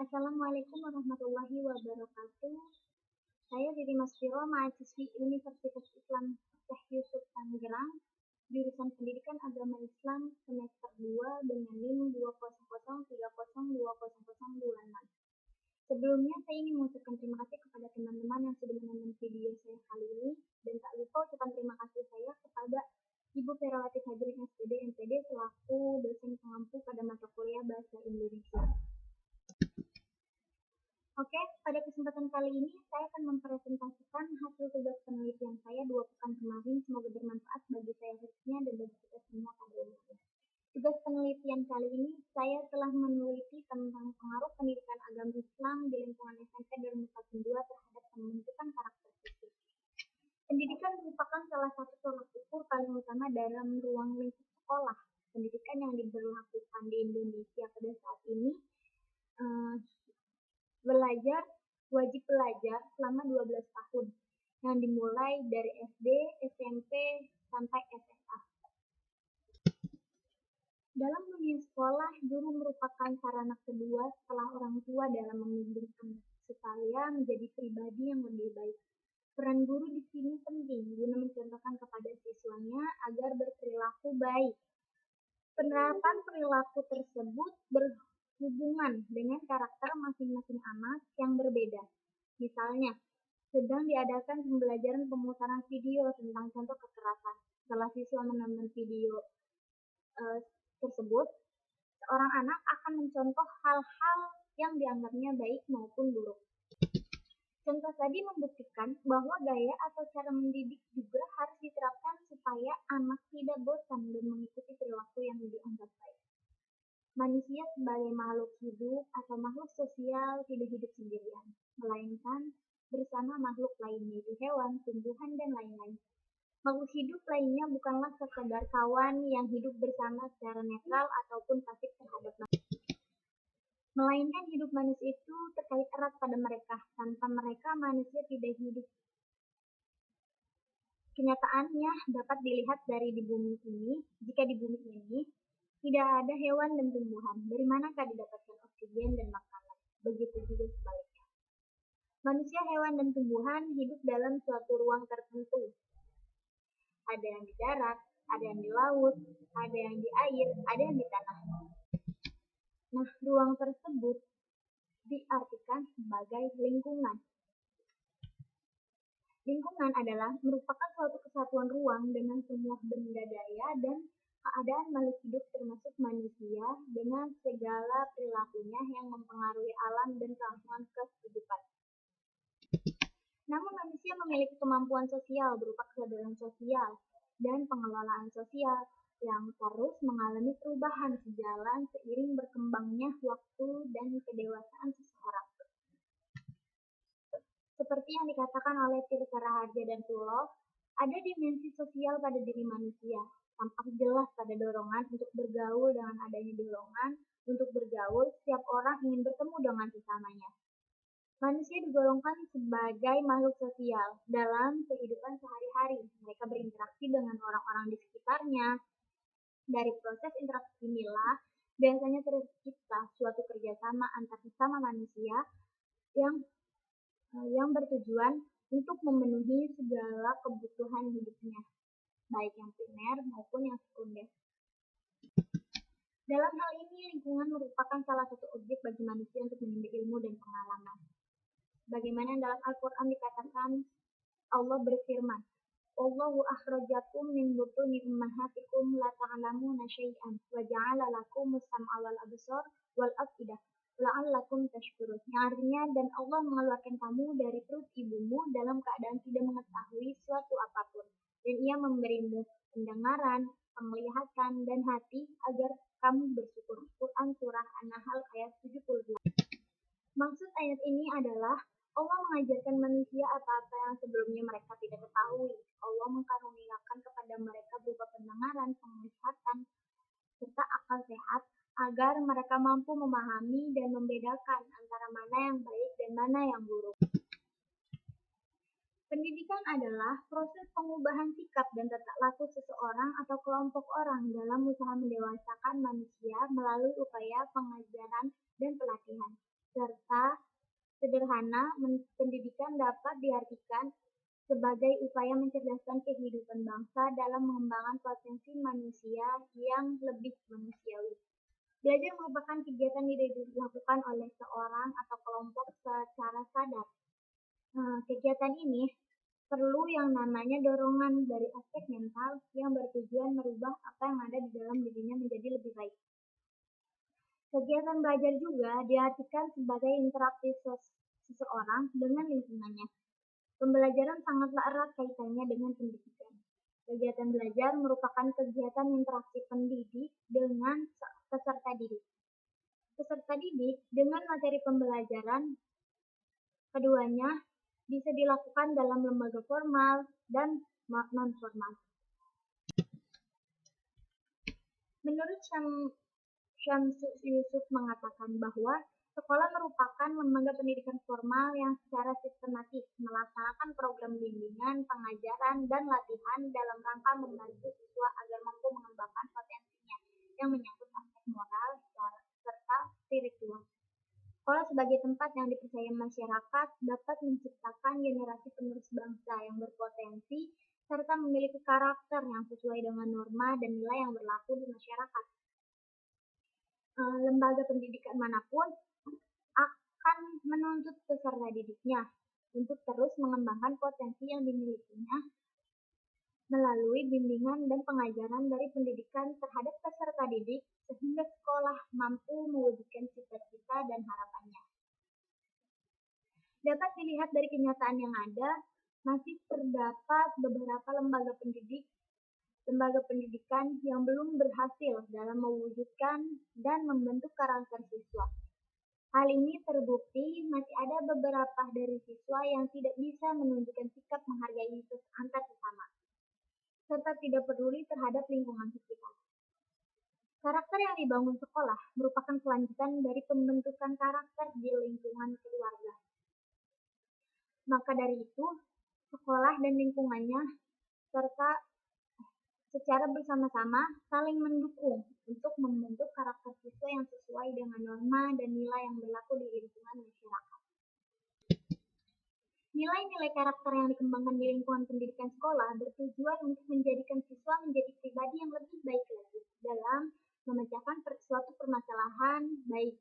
Assalamualaikum warahmatullahi wabarakatuh. Saya Didi Masfiro, mahasiswi Universitas Islam Syekh Yusuf Tangerang, jurusan Pendidikan Agama Islam semester 2 dengan NIM 20030200026. Sebelumnya saya ingin mengucapkan terima kasih kepada teman-teman yang sudah menonton video saya kali ini, dan tak lupa ucapan terima kasih saya kepada Ibu Ferawati Fajrin SPD MPD selaku dosen pengampu pada mata kuliah Bahasa Indonesia. Oke, pada kesempatan kali ini saya akan mempresentasikan hasil tugas penelitian saya 2 pekan kemarin. Semoga bermanfaat bagi saya khususnya dan bagi kita semua pada umumnya. Tugas penelitian kali ini saya telah meneliti tentang pengaruh pendidikan agama Islam di lingkungan SMP dan Nusantara 2 terhadap pembentukan karakter fisik. Pendidikan merupakan salah satu tolak ukur paling utama dalam ruang lingkup sekolah. Pendidikan yang diberlakukan di Indonesia pada saat ini wajib belajar selama 12 tahun yang dimulai dari SD, SMP, sampai SMA. Dalam dunia sekolah, guru merupakan sarana kedua setelah orang tua dalam membimbing anak supaya menjadi pribadi yang lebih baik. Peran guru di sini penting guna mencontohkan kepada siswanya agar berperilaku baik. Penerapan perilaku tersebut berhubungan dengan karakter masing-masing anak yang berbeda. Misalnya, sedang diadakan pembelajaran pemutaran video tentang contoh kekerasan. Setelah siswa menonton video tersebut, seorang anak akan mencontoh hal-hal yang dianggapnya baik maupun buruk. Contoh tadi membuktikan bahwa gaya atau cara mendidik juga harus diterapkan supaya anak tidak bosan dan mengikuti perilaku yang dianggap baik. Manusia sebagai makhluk hidup atau makhluk sosial tidak hidup sendirian, melainkan bersama makhluk lain yaitu hewan, tumbuhan, dan lain-lain. Makhluk hidup lainnya bukanlah sekadar kawan yang hidup bersama secara netral ataupun pasif terhadap manusia, melainkan hidup manusia itu terkait erat pada mereka. Tanpa mereka, manusia tidak hidup. Kenyataannya dapat dilihat dari di bumi ini. Jika di bumi ini tidak ada hewan dan tumbuhan, dari manakah didapatkan oksigen dan makanan? Begitu juga sebaliknya. Manusia, hewan, dan tumbuhan hidup dalam suatu ruang tertentu. Ada yang di darat, ada yang di laut, ada yang di air, ada yang di tanah. Nah, ruang tersebut diartikan sebagai lingkungan. Lingkungan adalah merupakan suatu kesatuan ruang dengan semua benda daya dan keadaan makhluk hidup termasuk manusia dengan segala perilakunya yang mempengaruhi alam dan kelangsungan kehidupan. Namun manusia memiliki kemampuan sosial berupa kesadaran sosial dan pengelolaan sosial yang terus mengalami perubahan sejalan seiring berkembangnya waktu dan kedewasaan seseorang. Seperti yang dikatakan oleh Tirta Raharja dan Tulloh, ada dimensi sosial pada diri manusia, tampak jelas pada dorongan untuk bergaul. Dengan adanya dorongan untuk bergaul, setiap orang ingin bertemu dengan sesamanya. Manusia digolongkan sebagai makhluk sosial dalam kehidupan sehari-hari. Mereka berinteraksi dengan orang-orang di sekitarnya. Dari proses interaksi inilah biasanya tercipta suatu kerjasama antar sesama manusia yang bertujuan untuk memenuhi segala kebutuhan hidupnya, baik yang primer maupun yang sekunder. Dalam hal ini, lingkungan merupakan salah satu objek bagi manusia untuk menimba ilmu dan pengalaman. Bagaimana dalam Al-Quran dikatakan, Allah berfirman, Allahu akhrajakum min butuni ummahatikum la ta'lamuna syai'an wa ja'ala lakumus sam'a wal absar wal afidah la'allakum tashkurun. Yang artinya, dan Allah mengeluarkan kamu dari perut ibumu dalam keadaan tidak mengetahui suatu apapun, dan Ia memberimu pendengaran, penglihatan, dan hati agar kamu bersyukur. Quran Surah An-Nahl ayat 78. Maksud ayat ini adalah Allah mengajarkan manusia apa-apa yang sebelumnya mereka tidak ketahui. Allah mengkaruniakan kepada mereka berupa pendengaran, penglihatan, serta akal sehat agar mereka mampu memahami dan membedakan antara mana yang baik dan mana yang buruk. Pendidikan adalah proses pengubahan sikap dan tata laku seseorang atau kelompok orang dalam usaha mendewasakan manusia melalui upaya pengajaran dan pelatihan, serta Sederhana, pendidikan dapat diartikan sebagai upaya mencerdaskan kehidupan bangsa dalam mengembangkan potensi manusia yang lebih manusiawi. Belajar merupakan kegiatan yang dilakukan oleh seorang atau kelompok secara sadar. Kegiatan ini perlu yang namanya dorongan dari aspek mental yang bertujuan merubah apa yang ada di dalam dirinya menjadi lebih baik. Kegiatan belajar juga diartikan sebagai interaksi seseorang dengan lingkungannya. Pembelajaran sangatlah erat kaitannya dengan pendidikan. Kegiatan belajar merupakan kegiatan interaksi pendidik dengan peserta didik. Peserta didik dengan materi pembelajaran keduanya bisa dilakukan dalam lembaga formal dan non-formal. Menurut Syamsul Yusuf mengatakan bahwa sekolah merupakan lembaga pendidikan formal yang secara sistematis melaksanakan program bimbingan, pengajaran, dan latihan dalam rangka membantu siswa agar mampu mengembangkan potensinya yang menyangkut aspek moral serta spiritual. Sekolah sebagai tempat yang dipercaya masyarakat dapat menciptakan generasi penerus bangsa yang berpotensi serta memiliki karakter yang sesuai dengan norma dan nilai yang berlaku di masyarakat. Lembaga pendidikan manapun akan menuntut peserta didiknya untuk terus mengembangkan potensi yang dimilikinya melalui bimbingan dan pengajaran dari pendidikan terhadap peserta didik sehingga sekolah mampu mewujudkan cita-cita dan harapannya. Dapat dilihat dari kenyataan yang ada, masih terdapat beberapa lembaga pendidikan yang belum berhasil dalam mewujudkan dan membentuk karakter siswa. Hal ini terbukti masih ada beberapa dari siswa yang tidak bisa menunjukkan sikap menghargai antar sesama, serta tidak peduli terhadap lingkungan sekitar. Karakter yang dibangun sekolah merupakan kelanjutan dari pembentukan karakter di lingkungan keluarga. Maka dari itu, sekolah dan lingkungannya serta secara bersama-sama saling mendukung untuk membentuk karakter siswa yang sesuai dengan norma dan nilai yang berlaku di lingkungan masyarakat. Nilai-nilai karakter yang dikembangkan di lingkungan pendidikan sekolah bertujuan untuk menjadikan siswa menjadi pribadi yang lebih baik lagi dalam memecahkan suatu permasalahan baik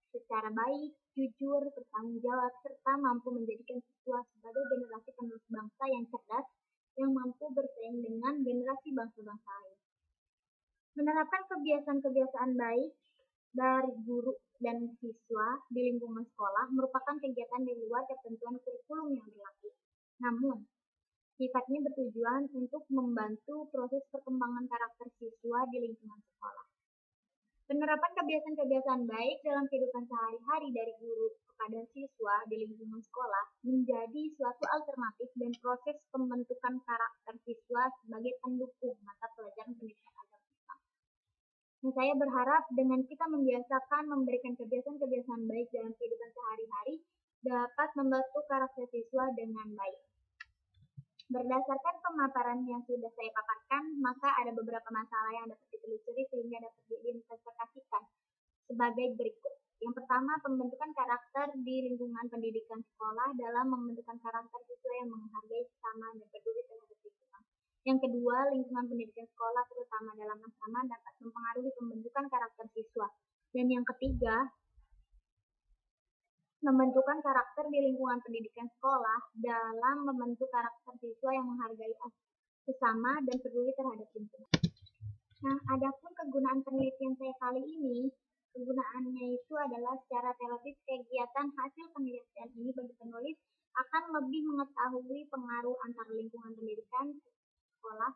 secara baik, jujur, bertanggung jawab, serta mampu menjadikan siswa sebagai generasi penerus bangsa yang cerdas yang mampu bersaing dengan generasi bangsa-bangsa lain. Menerapkan kebiasaan-kebiasaan baik dari guru dan siswa di lingkungan sekolah merupakan kegiatan di luar ketentuan kurikulum yang berlaku. Namun, sifatnya bertujuan untuk membantu proses perkembangan karakter siswa di lingkungan sekolah. Penerapan kebiasaan-kebiasaan baik dalam kehidupan sehari-hari dari guru kepada siswa di lingkungan sekolah menjadi suatu alternatif dan proses pembentukan karakter siswa sebagai pendukung mata pelajaran pendidikan agama Islam. Dan saya berharap dengan kita membiasakan memberikan kebiasaan-kebiasaan baik dalam kehidupan sehari-hari dapat membantu karakter siswa dengan baik. Berdasarkan pemaparan yang sudah saya paparkan, maka ada beberapa masalah yang dapat ditelusuri sehingga dapat diidentifikasikan sebagai berikut. Yang pertama, pembentukan karakter di lingkungan pendidikan sekolah dalam membentukkan karakter siswa yang menghargai sesama dan peduli terhadap lingkungan. Yang kedua, lingkungan pendidikan sekolah terutama dalam asrama dapat mempengaruhi pembentukan karakter siswa. Dan yang ketiga, membentukkan karakter di lingkungan pendidikan sekolah dalam membentuk karakter siswa yang menghargai sesama dan peduli terhadap lingkungan. Nah, adapun kegunaan penelitian saya kali ini, kegunaannya itu adalah secara teoritis kegiatan hasil penelitian ini bagi penulis akan lebih mengetahui pengaruh antara lingkungan pendidikan sekolah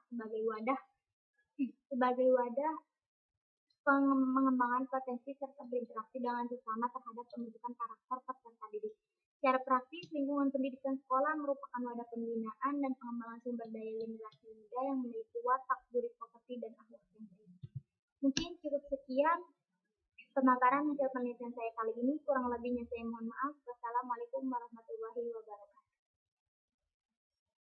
sebagai wadah pengembangan potensi serta berinteraksi dengan sesama terhadap pembentukan karakter peserta didik. Secara praktis, lingkungan pendidikan sekolah merupakan wadah pembinaan dan pengembangan sumber daya generasi muda yang memiliki watak, budi pekerti, dan akhlak yang baik. Mungkin cukup sekian pemaparan hasil penelitian saya kali ini. Kurang lebihnya saya mohon maaf. Wassalamualaikum warahmatullahi wabarakatuh.